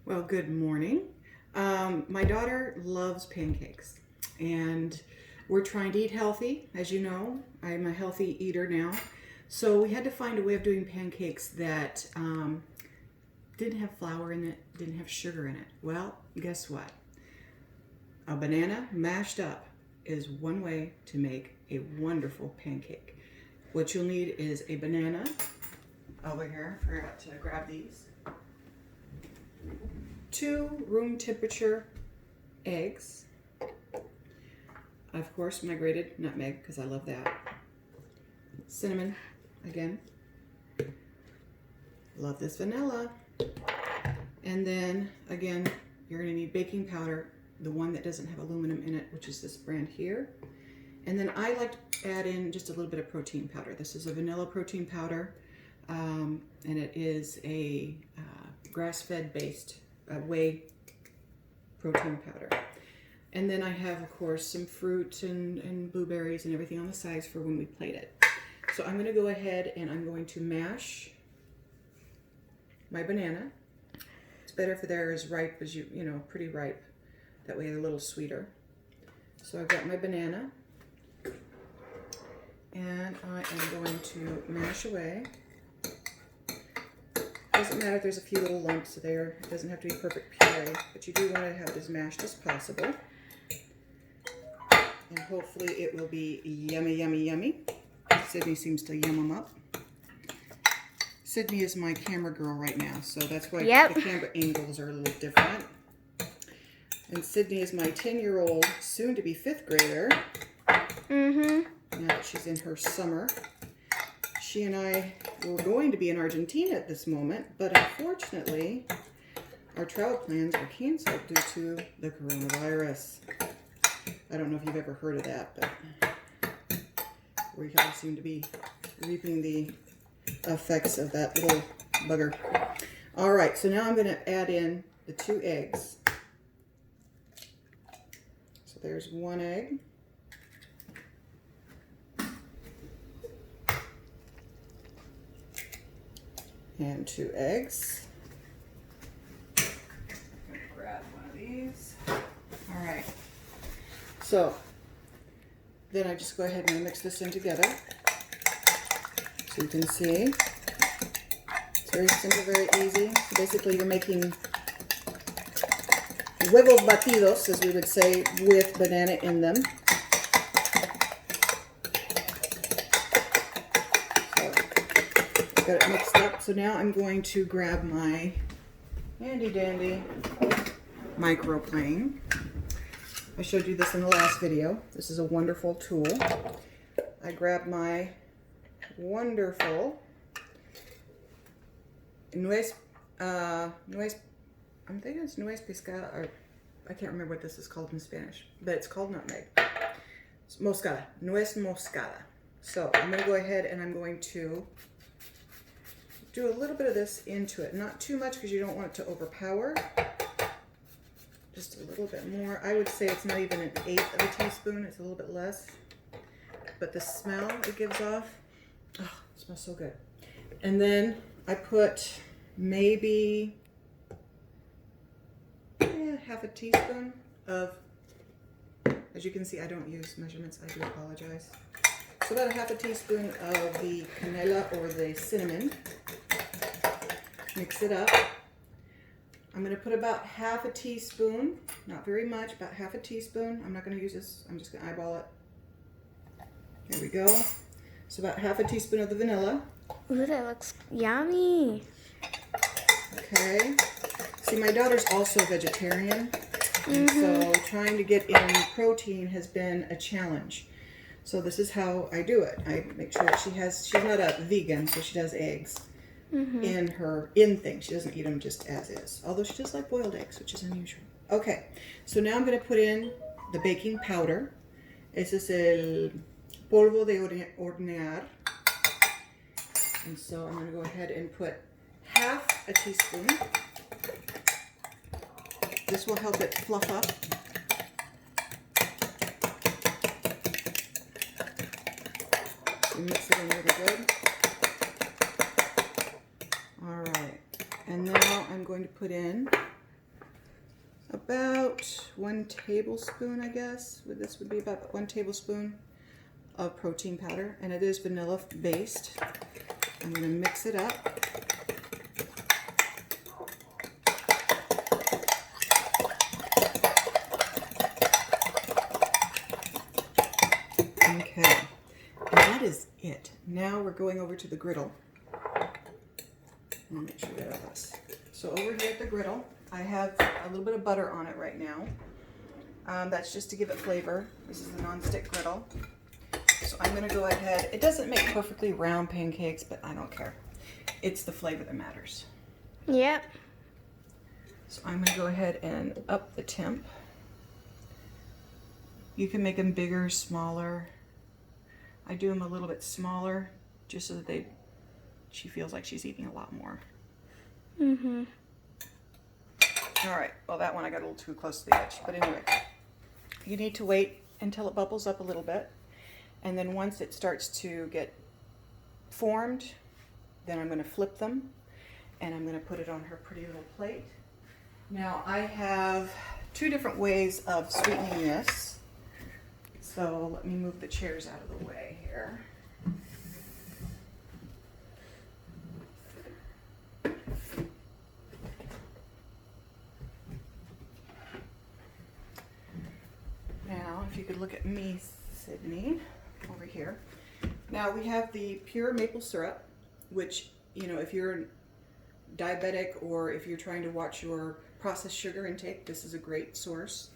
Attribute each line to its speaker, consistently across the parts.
Speaker 1: Well, good morning. My daughter loves pancakes, and we're trying to eat healthy. As you know, I'm a healthy eater now. So we had to find a way of doing pancakes that didn't have flour in it, didn't have sugar in it. Well, guess what? A banana mashed up is one way to make a wonderful pancake. What you'll need is a banana. Over here, I forgot to grab these. 2 room temperature eggs. Of course, my grated nutmeg, because I love that. Cinnamon, again. Love this vanilla. And then, again, you're going to need baking powder, the one that doesn't have aluminum in it, which is this brand here. And then I like to add in just a little bit of protein powder. This is a vanilla protein powder, and it is a grass-fed based whey protein powder. And then I have, of course, some fruit and blueberries and everything on the sides for when we plate it. So I'm going to go ahead and I'm going to mash my banana. It's better if they're as ripe as you know, pretty ripe. That way they're a little sweeter. So I've got my banana. And I am going to mash away. Doesn't matter if there's a few little lumps there. It doesn't have to be perfect puree, but you do want to have it as mashed as possible. And hopefully it will be yummy, yummy, yummy. Sydney seems to yum them up. Sydney is my camera girl right now, so that's why the camera angles are a little different. And Sydney is my 10-year-old, soon-to-be 5th grader. Now that she's in her summer. She and I were going to be in Argentina at this moment, but unfortunately, our travel plans are canceled due to the coronavirus. I don't know if you've ever heard of that, but we all seem to be reaping the effects of that little bugger. All right, so now I'm going to add in the 2 eggs. So there's 1 egg. And 2 eggs. I'm going to grab one of these. All right. So then I just go ahead and mix this in together. So you can see it's very simple, very easy. So basically you're making huevos batidos, as we would say, with banana in them. Got it mixed up. So now I'm going to grab my handy dandy microplane. I showed you this in the last video. This is a wonderful tool. I grab my wonderful nuez, I'm thinking it's nuez pescada, or I can't remember what this is called in Spanish, but it's called nutmeg. It's moscada, nuez moscada. So I'm going to go ahead and I'm going to do a little bit of this into it. Not too much because you don't want it to overpower. Just a little bit more. I would say it's not even 1/8 of a teaspoon. It's a little bit less. But the smell it gives off, oh, it smells so good. And then I put maybe half a teaspoon of, as you can see, I don't use measurements. I do apologize. So about a half a teaspoon of the canela or the cinnamon. Mix it up. I'm going to put about half a teaspoon, not very much, about half a teaspoon. I'm not going to use this. I'm just going to eyeball it. There we go. So about half a teaspoon of the vanilla.
Speaker 2: Ooh, that looks yummy.
Speaker 1: Okay. See, my daughter's also vegetarian, and so trying to get in protein has been a challenge. So this is how I do it. I make sure that she's not a vegan, so she does eggs in things. She doesn't eat them just as is. Although she does like boiled eggs, which is unusual. Okay, so now I'm going to put in the baking powder. Ese es el polvo de hornear. And so I'm going to go ahead and put half a teaspoon. This will help it fluff up. So mix it in really good. All right, and now I'm going to put in about 1 tablespoon, I guess. This would be about 1 tablespoon of protein powder, and it is vanilla based. I'm going to mix it up. Okay, and that is it. Now we're going over to the griddle. I'll make sure we have this. So over here at the griddle, I have a little bit of butter on it right now. That's just to give it flavor. This is a non-stick griddle. So I'm going to go ahead. It doesn't make perfectly round pancakes, but I don't care. It's the flavor that matters.
Speaker 2: Yep.
Speaker 1: So I'm going to go ahead and up the temp. You can make them bigger, smaller. I do them a little bit smaller just so that she feels like she's eating a lot more.
Speaker 2: Mm-hmm.
Speaker 1: All right, well that one I got a little too close to the edge, but anyway. You need to wait until it bubbles up a little bit, and then once it starts to get formed, then I'm going to flip them, and I'm going to put it on her pretty little plate. Now I have 2 different ways of sweetening this, so let me move the chairs out of the way here. Now, if you could look at me, Sydney, over here. Now we have the pure maple syrup, which, you know, if you're diabetic or if you're trying to watch your processed sugar intake, this is a great source.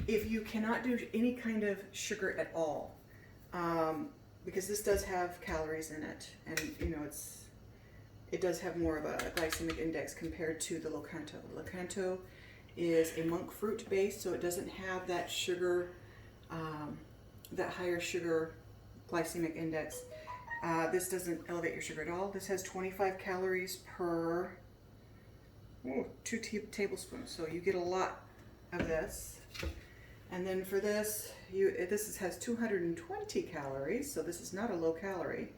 Speaker 1: If you cannot do any kind of sugar at all, because this does have calories in it, and you know it does have more of a glycemic index compared to the Locanto. Locanto is a monk fruit base, so it doesn't have that sugar, that higher sugar glycemic index. This doesn't elevate your sugar at all. This has 25 calories per 2 tablespoons, so you get a lot of this. And then for this, this has 220 calories, so this is not a low calorie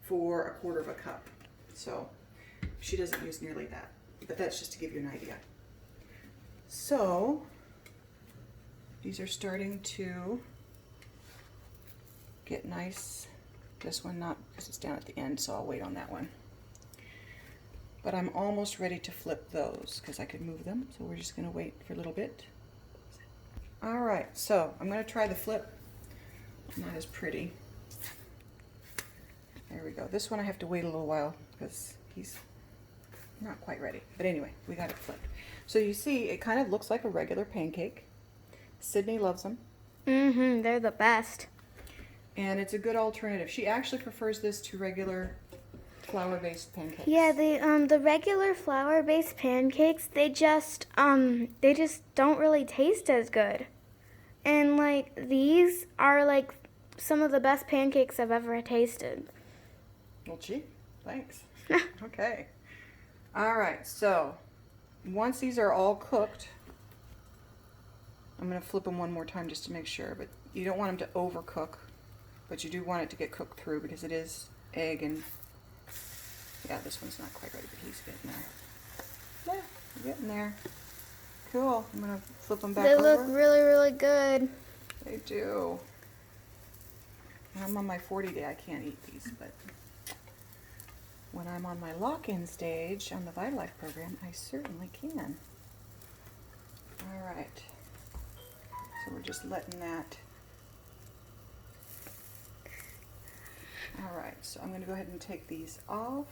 Speaker 1: for 1/4 cup. So she doesn't use nearly that, but that's just to give you an idea. So these are starting to get nice. This one not, because it's down at the end, so I'll wait on that one. But I'm almost ready to flip those because I could move them, so we're just going to wait for a little bit. All right, so I'm going to try the flip. Not as pretty. There we go. This one I have to wait a little while because he's not quite ready. But anyway, we got it flipped. So you see, it kind of looks like a regular pancake. Sydney loves them.
Speaker 2: Mm-hmm, they're the best.
Speaker 1: And it's a good alternative. She actually prefers this to regular flour-based pancakes.
Speaker 2: Yeah, the regular flour-based pancakes, they just don't really taste as good. And like these are like some of the best pancakes I've ever tasted.
Speaker 1: Well, gee, thanks. Okay. All right, so once these are all cooked, I'm going to flip them one more time just to make sure, but you don't want them to overcook, but you do want it to get cooked through because it is egg and, yeah, this one's not quite ready, but he's getting there. Yeah, getting there. Cool. I'm going to flip them back over.
Speaker 2: They look really, really good.
Speaker 1: They do. When I'm on my 40 day, I can't eat these, but when I'm on my lock-in stage on the VitaLife program, I certainly can. All right. So we're just letting that. All right, so I'm going to go ahead and take these off.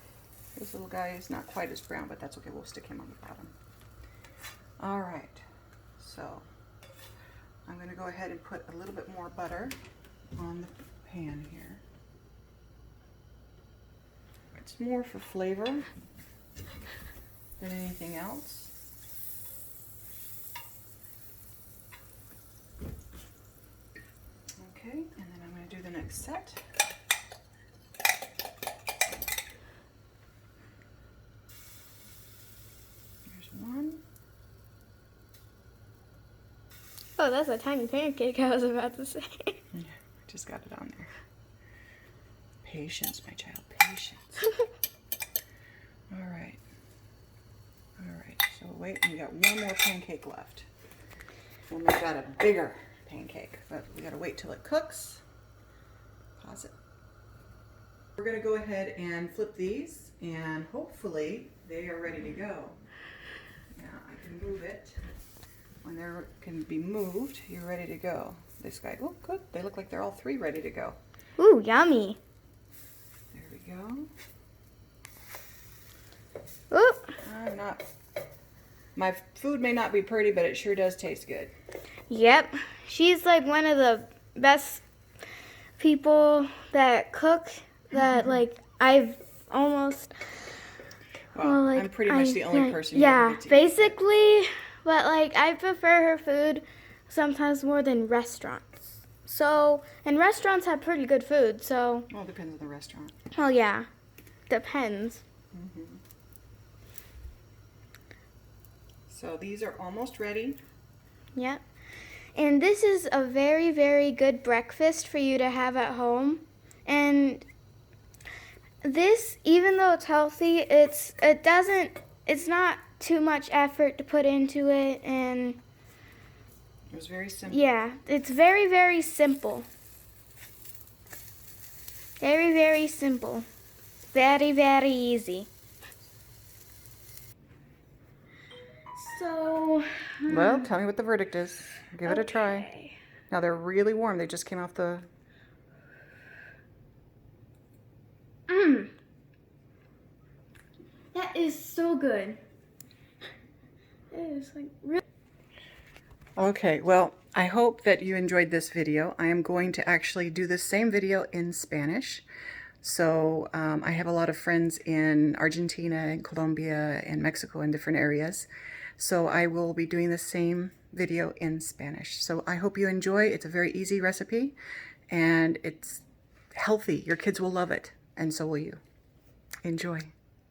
Speaker 1: This little guy is not quite as brown, but that's okay. We'll stick him on the bottom. All right, so I'm going to go ahead and put a little bit more butter on the pan here. It's more for flavor than anything else. Okay, and then I'm going to do the next set. There's one.
Speaker 2: Oh, that's a tiny pancake I was about to say.
Speaker 1: Yeah, I just got it on there. Patience, my child, patience. All right. All right, so wait, we got one more pancake left. We'll make that a bigger pancake, but we gotta wait till it cooks. Pause it. We're gonna go ahead and flip these, and hopefully they are ready to go. Now I can move it. When they can be moved, you're ready to go. This guy, oh good, they look like they're all three ready to go.
Speaker 2: Ooh, yummy.
Speaker 1: There we go.
Speaker 2: Ooh.
Speaker 1: My food may not be pretty, but it sure does taste good.
Speaker 2: Yep. She's like one of the best people that cook that like I've almost
Speaker 1: Well, I'm pretty much the only person you
Speaker 2: yeah,
Speaker 1: ever get to
Speaker 2: basically, but like I prefer her food sometimes more than restaurants. So, and restaurants have pretty good food, so.
Speaker 1: Well, it depends on the restaurant.
Speaker 2: Well, yeah. Depends.
Speaker 1: Mm-hmm. So these are almost ready.
Speaker 2: Yep. And this is a very, very good breakfast for you to have at home. And this, even though it's healthy, it's not too much effort to put into it, and
Speaker 1: it was very simple.
Speaker 2: Yeah, it's very, very simple. Very, very simple. Very, very easy. So,
Speaker 1: well, tell me what the verdict is. Give it a try. Now they're really warm. They just came off the...
Speaker 2: That is so good. It is like really...
Speaker 1: Okay, well, I hope that you enjoyed this video. I am going to actually do the same video in Spanish. So I have a lot of friends in Argentina and Colombia and Mexico and different areas. So I will be doing the same video in Spanish. So I hope you enjoy. It's a very easy recipe and it's healthy. Your kids will love it, and so will you. Enjoy.